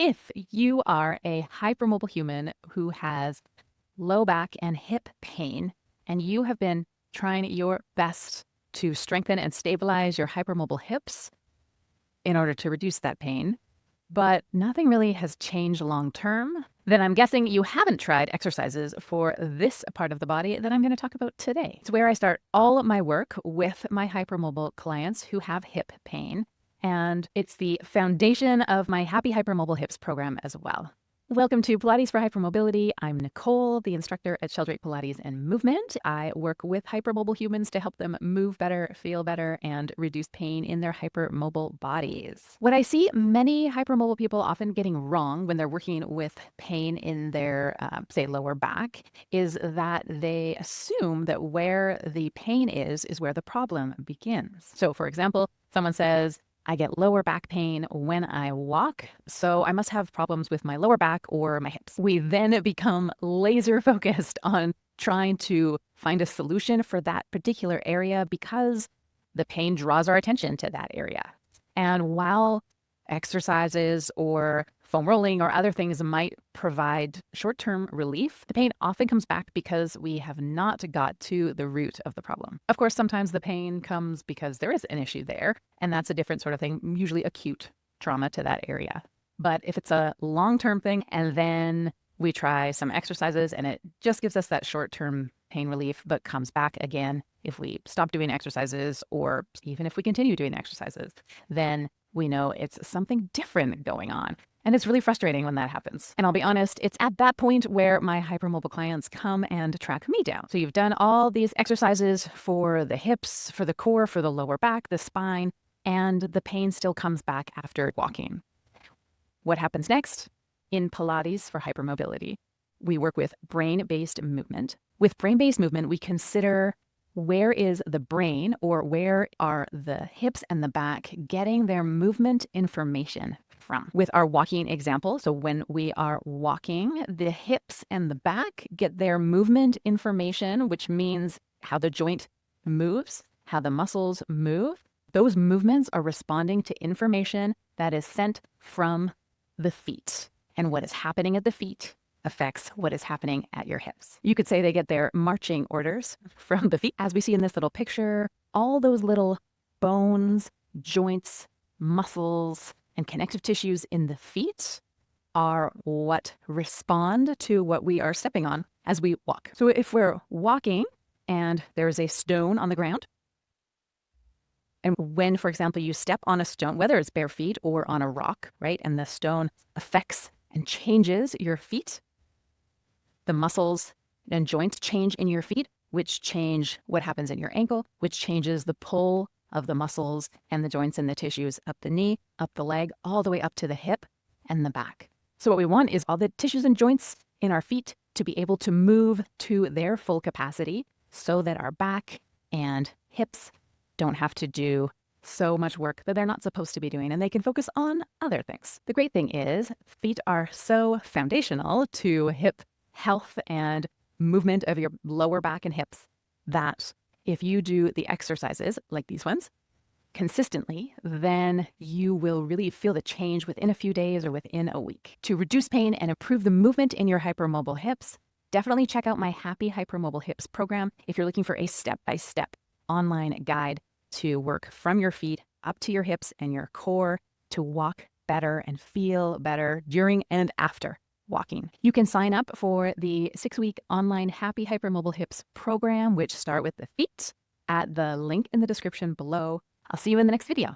If you are a hypermobile human who has low back and hip pain, and you have been trying your best to strengthen and stabilize your hypermobile hips in order to reduce that pain, but nothing really has changed long term, then I'm guessing you haven't tried exercises for this part of the body that I'm going to talk about today. It's where I start all of my work with my hypermobile clients who have hip pain, and it's the foundation of my Happy Hypermobile Hips program as well. Welcome to Pilates for Hypermobility. I'm Nicole, the instructor at Sheldrake Pilates and Movement. I work with hypermobile humans to help them move better, feel better, and reduce pain in their hypermobile bodies. What I see many hypermobile people often getting wrong when they're working with pain in their, say, lower back is that they assume that where the pain is where the problem begins. So, for example, someone says, I get lower back pain when I walk, so I must have problems with my lower back or my hips. We then become laser focused on trying to find a solution for that particular area because the pain draws our attention to that area. And while exercises or foam rolling or other things might provide short-term relief, the pain often comes back because we have not got to the root of the problem. Of course, sometimes the pain comes because there is an issue there, and that's a different sort of thing, usually acute trauma to that area. But if it's a long-term thing and then we try some exercises and it just gives us that short-term pain relief, but comes back again if we stop doing exercises or even if we continue doing exercises, then we know it's something different going on. And it's really frustrating when that happens. And I'll be honest, it's at that point where my hypermobile clients come and track me down. So you've done all these exercises for the hips, for the core, for the lower back, the spine, and the pain still comes back after walking. What happens next? In Pilates for Hypermobility, we work with brain-based movement. With brain-based movement, we consider where is the brain or where are the hips and the back getting their movement information from. With our walking example, so when we are walking, the hips and the back get their movement information, which means how the joint moves, how the muscles move. Those movements are responding to information that is sent from the feet. And what is happening at the feet affects what is happening at your hips. You could say they get their marching orders from the feet. As we see in this little picture, all those little bones, joints, muscles, and connective tissues in the feet are what respond to what we are stepping on as we walk. So if we're walking and there's a stone on the ground, and when, for example, you step on a stone, whether it's bare feet or on a rock, right, and the stone affects and changes your feet, the muscles and joints change in your feet, which change what happens in your ankle, which changes the pull of the muscles and the joints and the tissues up the knee, up the leg, all the way up to the hip and the back. So what we want is all the tissues and joints in our feet to be able to move to their full capacity so that our back and hips don't have to do so much work that they're not supposed to be doing, and they can focus on other things. The great thing is feet are so foundational to hip health and movement of your lower back and hips that if you do the exercises like these ones consistently, then you will really feel the change within a few days or within a week. To reduce pain and improve the movement in your hypermobile hips, definitely check out my Happy Hypermobile Hips program if you're looking for a step-by-step online guide to work from your feet up to your hips and your core to walk better and feel better during and after walking. You can sign up for the 6-week online Happy Hypermobile Hips program, which start with the feet at the link in the description below. I'll see you in the next video.